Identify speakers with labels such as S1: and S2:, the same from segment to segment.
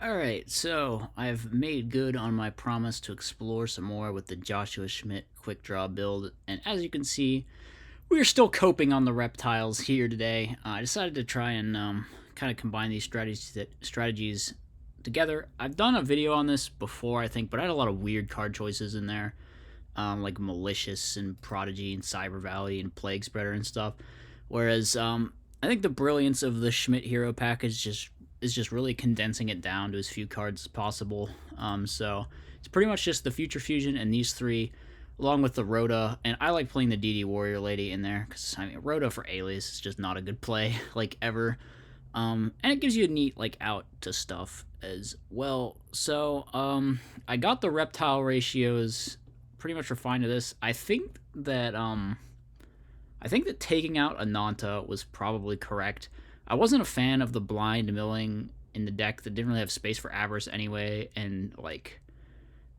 S1: Alright, so I've made good on my promise to explore some more with the Joshua Schmidt quick draw build, and as you can see, we're still coping on the reptiles here today. I decided to try and kind of combine these strategies together. I've done a video on this before, I think, but I had a lot of weird card choices in there, like Malicious and Prodigy and Cyber Valley and Plague Spreader and stuff. Whereas I think the brilliance of the Schmidt hero package is just really condensing it down to as few cards as possible. So it's pretty much just the Future Fusion and these three, along with the Rhoda. And I like playing the DD Warrior Lady in there because I mean Rhoda for Alias is just not a good play like ever. And it gives you a neat like out to stuff as well. So I got the reptile ratios pretty much refined to this. I think that taking out Ananta was probably correct. I wasn't a fan of the blind milling in the deck that didn't really have space for Avarice anyway, and like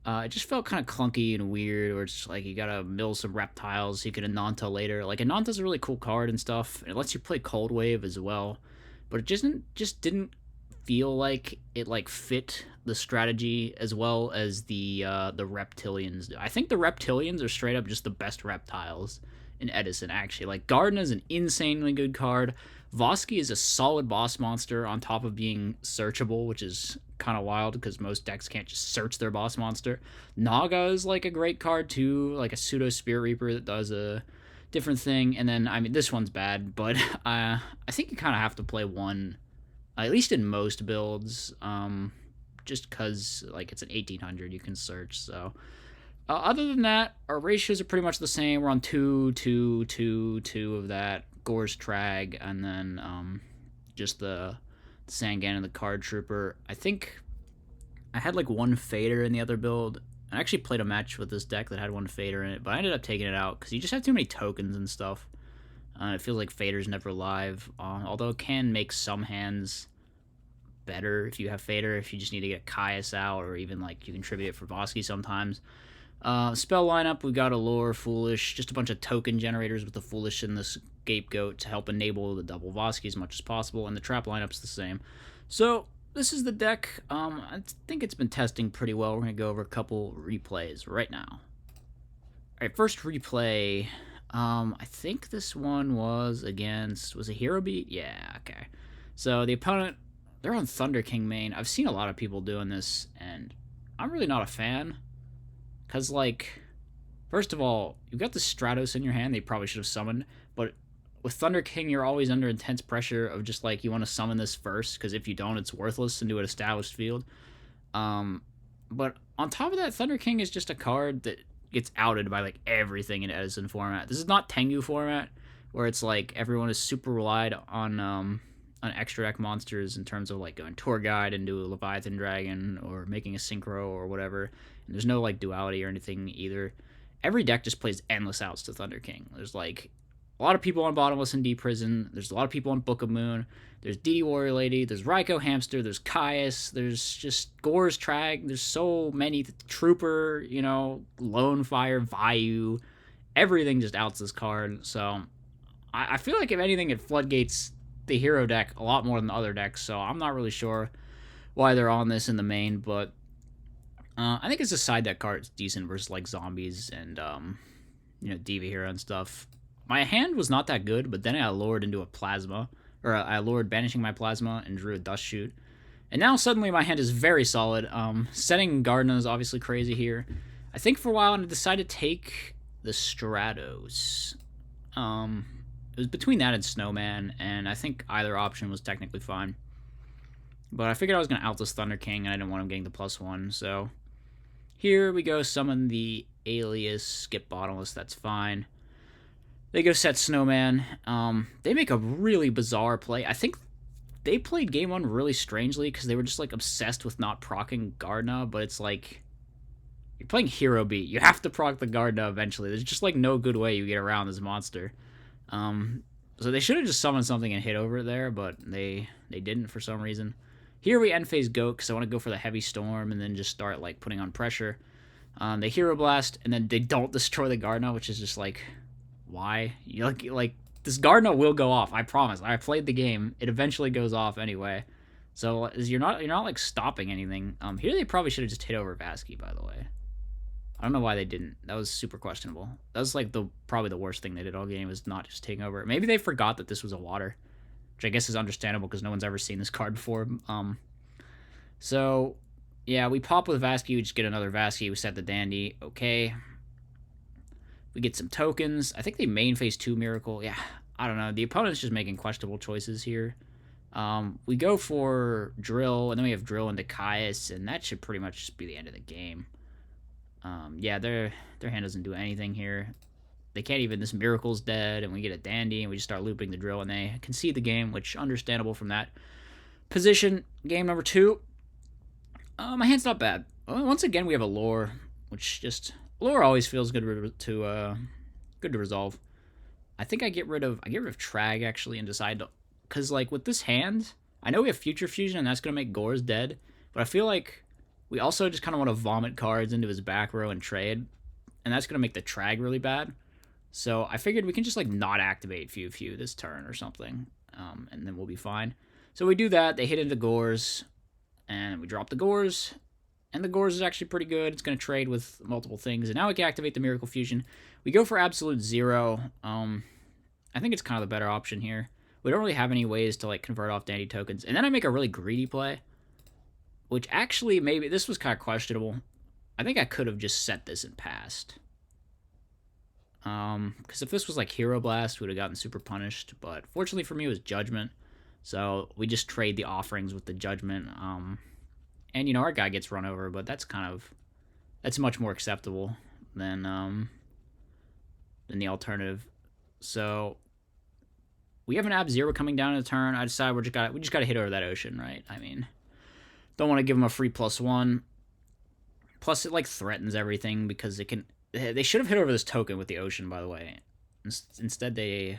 S1: it just felt kind of clunky and weird. Or it's like you gotta mill some reptiles so you can Ananta later. Like Ananta's a really cool card and stuff. And it lets you play Cold Wave as well, but it just didn't feel like it like fit the strategy as well as the Reptilians. I think the Reptilians are straight up just the best reptiles in Edison, actually. Like, Garden is an insanely good card. Vosky is a solid boss monster on top of being searchable, which is kind of wild because most decks can't just search their boss monster. Naga is like a great card too, like a pseudo Spirit Reaper that does a different thing. And then, I mean, this one's bad, but I think you kind of have to play one, at least in most builds, just because, like, it's an 1800, you can search, so... other than that, our ratios are pretty much the same. We're on 2, 2, 2, 2 of that. Gore's Trag, and then just the Sangan and the Card Trooper. I think I had like one Fader in the other build. I actually played a match with this deck that had one Fader in it, but I ended up taking it out because you just have too many tokens and stuff. It feels like Fader's never live, although it can make some hands better if you have Fader, if you just need to get Caius out, or even like you contribute it for Vosky sometimes. Spell lineup, we've got Allure, Foolish, just a bunch of token generators with the Foolish and the Scapegoat to help enable the double Vosky as much as possible, and the trap lineup's the same. So, this is the deck. I think it's been testing pretty well. We're going to go over a couple replays right now. Alright, first replay. I think this one was against... Was it Hero Beat? Yeah, okay. So, the opponent, they're on Thunder King main. I've seen a lot of people doing this, and I'm really not a fan. Because, like, first of all, you've got the Stratos in your hand that you probably should have summoned, but with Thunder King, you're always under intense pressure of just, like, you want to summon this first, because if you don't, it's worthless into an established field. But on top of that, Thunder King is just a card that gets outed by, like, everything in Edison format. This is not Tengu format, where it's, like, everyone is super relied on extra deck monsters in terms of, like, going Tour Guide into a Leviathan Dragon, or making a Synchro, or whatever. And there's no, like, duality or anything either. Every deck just plays endless outs to Thunder King. There's, like, a lot of people on Bottomless and Deep Prison. There's a lot of people on Book of Moon. There's DD Warrior Lady. There's Raikou Hamster. There's Caius. There's just Gore's Trag. There's so many. Trooper, you know, Lone Fire, Vayu. Everything just outs this card. So I feel like, if anything, it floodgates the hero deck a lot more than the other decks. So I'm not really sure why they're on this in the main, but I think it's a side deck card. It's decent versus, like, zombies and, you know, Diva Hero and stuff. My hand was not that good, but then I lured into a Plasma. Or I lured banishing my Plasma and drew a Dust Shoot. And now suddenly my hand is very solid. Setting Gardener is obviously crazy here. I think for a while I decided to take the Stratos. It was between that and Snowman, and I think either option was technically fine. But I figured I was going to out this Thunder King, and I didn't want him getting the +1, so... Here we go, summon the Alias, skip Bottomless, that's fine. They go set Snowman. They make a really bizarre play. I think they played game 1 really strangely, because they were just, like, obsessed with not proccing Gardna, but it's like... You're playing Hero Beat. You have to proc the Gardna eventually. There's just, like, no good way you get around this monster. So they should have just summoned something and hit over it there, but they didn't for some reason. Here we end phase Goat, because I want to go for the Heavy Storm and then just start, like, putting on pressure. They Hero Blast, and then they don't destroy the Gardna, which is just, like, why? You like this Gardna will go off, I promise. I played the game. It eventually goes off anyway. So you're not like stopping anything. Here they probably should have just hit over Vasky, by the way. I don't know why they didn't. That was super questionable. That was like probably the worst thing they did all game, was not just taking over. Maybe they forgot that this was a water, which I guess is understandable because no one's ever seen this card before. So yeah, we pop with Vasky, we just get another Vasky, we set the Dandy. Okay. We get some tokens. I think they main phase 2 Miracle. Yeah, I don't know. The opponent's just making questionable choices here. We go for Drill, and then we have Drill into Caius, and that should pretty much just be the end of the game. Yeah, their hand doesn't do anything here. They can't even, this Miracle's dead, and we get a Dandy, and we just start looping the Drill, and they concede the game, which understandable from that position. Game number 2. My hand's not bad. Once again, we have a Lore, which just, Lore always feels good to resolve. I think I get rid of Trag actually and decide to, because like with this hand, I know we have Future Fusion and that's gonna make Gores dead, but I feel like we also just kind of want to vomit cards into his back row and trade, and that's gonna make the Trag really bad. So I figured we can just like not activate Few this turn or something, and then we'll be fine. So we do that. They hit into Gores, and we drop the Gores. And the Gores is actually pretty good. It's going to trade with multiple things. And now we can activate the Miracle Fusion. We go for Absolute Zero. I think it's kind of the better option here. We don't really have any ways to like convert off Dandy tokens. And then I make a really greedy play, which actually maybe this was kind of questionable. I think I could have just set this and passed. Because if this was like Hero Blast, we would have gotten super punished. But fortunately for me, it was Judgment. So we just trade the offerings with the Judgment. And, you know, our guy gets run over, but that's much more acceptable than the alternative. So we have an Ab-Zero coming down in the turn. I decide we just got to hit over that Ocean, right? I mean, don't want to give him a free +1. Plus, it, like, threatens everything because it can... They should have hit over this token with the Ocean, by the way. Instead, they...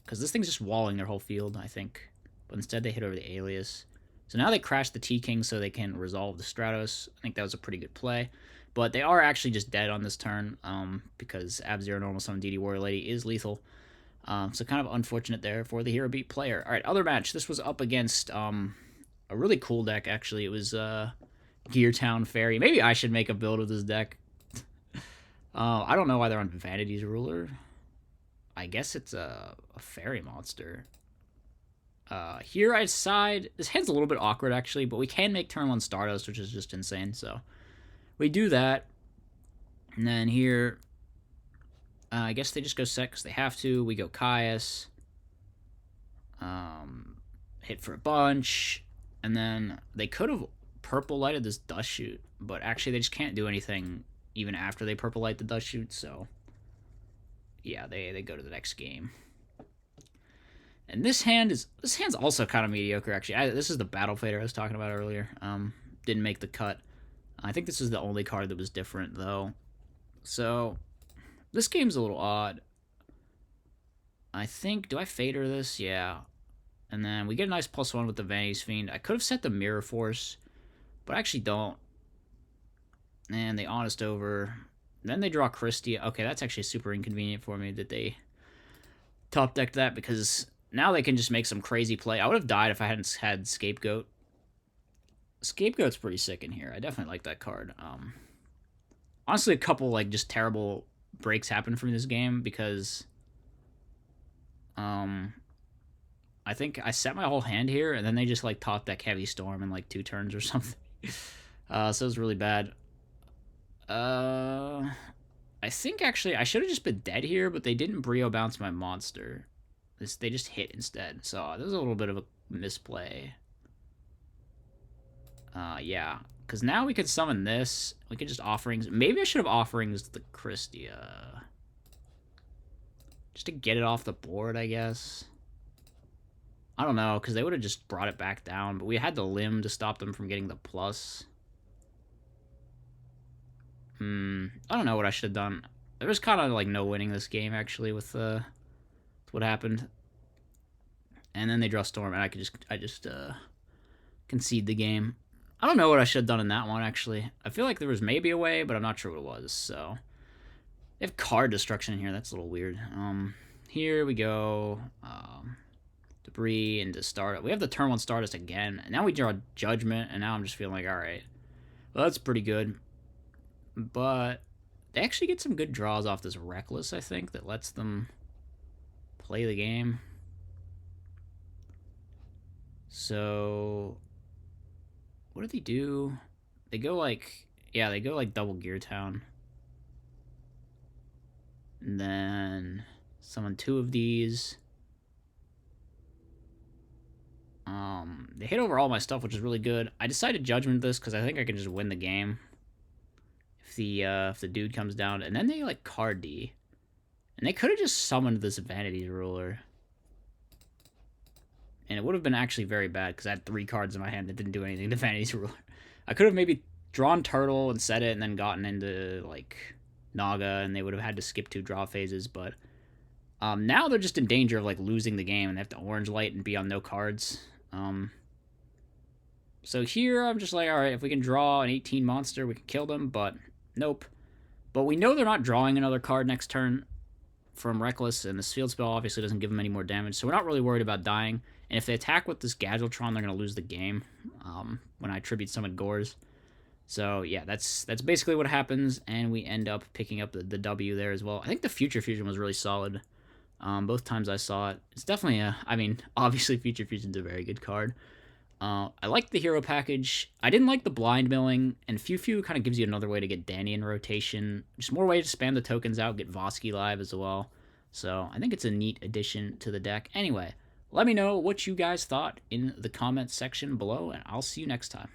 S1: Because this thing's just walling their whole field, I think. But instead, they hit over the Alias. So now they crash the T-King so they can resolve the Stratos. I think that was a pretty good play. But they are actually just dead on this turn because Ab-Zero Normal Summon DD Warrior Lady is lethal. So kind of unfortunate there for the Hero Beat player. All right, other match. This was up against a really cool deck, actually. It was Gear Town Fairy. Maybe I should make a build of this deck. I don't know why they're on Vanity's Ruler. I guess it's a Fairy monster. Here I decide, this hand's a little bit awkward actually, but we can make turn 1 Stardust, which is just insane, so we do that. And then here, I guess they just go set because they have to. We go Caius, hit for a bunch, and then they could have purple lighted this Dust Shoot, but actually they just can't do anything even after they purple light the Dust Shoot, so yeah, they go to the next game. And this hand's also kind of mediocre, actually. This is the Battle Fader I was talking about earlier. Didn't make the cut. I think this is the only card that was different, though. So, this game's a little odd. I think, do I Fader this? Yeah. And then we get a nice +1 with the Vanity's Fiend. I could have set the Mirror Force, but I actually don't. And they Honest Over. Then they draw Christia. Okay, that's actually super inconvenient for me that they top decked that because... Now they can just make some crazy play. I would have died if I hadn't had Scapegoat. Scapegoat's pretty sick in here. I definitely like that card. Honestly, a couple like just terrible breaks happened from this game because I think I set my whole hand here and then they just like top deck Heavy Storm in like 2 turns or something. So it was really bad. I think actually I should have just been dead here, but they didn't Brio bounce my monster. They just hit instead, so this is a little bit of a misplay. Yeah, because now we could summon this. We could just Offerings. Maybe I should have Offerings the Christia. Just to get it off the board, I guess. I don't know, because they would have just brought it back down, but we had the Limb to stop them from getting the plus. I don't know what I should have done. There was kind of like no winning this game, actually, with what happened. And then they draw Storm, and I just concede the game. I don't know what I should have done in that one, actually. I feel like there was maybe a way, but I'm not sure what it was, so. They have card destruction in here. That's a little weird. Here we go. Debris into start. We have the turn 1 Stardust again, and now we draw Judgment, and now I'm just feeling like, alright. Well, that's pretty good. But they actually get some good draws off this Reckless, I think, that lets them play the game. So, what do they do? They go like, yeah, they go like double Gear Town. And then summon 2 of these. They hit over all my stuff, which is really good. I decided Judgment this because I think I can just win the game if the dude comes down. And then they like card D, and they could have just summoned this Vanity's Ruler, and it would have been actually very bad because I had 3 cards in my hand that didn't do anything to Vanity's Ruler. I could have maybe drawn Turtle and set it, and then gotten into like Naga, and they would have had to skip 2 draw phases. But now they're just in danger of like losing the game, and they have to Orange Light and be on no cards. So here I'm just like, all right, if we can draw an 18 monster, we can kill them, but nope. But we know they're not drawing another card next turn from Reckless, and this field spell obviously doesn't give them any more damage, so we're not really worried about dying. And if they attack with this Gadgetron, they're going to lose the game when I Tribute Summon Gores. So yeah, that's basically what happens, and we end up picking up the W there as well. I think the Future Fusion was really solid. Both times I saw it. It's definitely obviously Future Fusion's a very good card. I like the hero package. I didn't like the blind milling, and Few kind of gives you another way to get Danny in rotation. Just more way to spam the tokens out, get Vosky live as well. So I think it's a neat addition to the deck. Anyway, let me know what you guys thought in the comments section below, and I'll see you next time.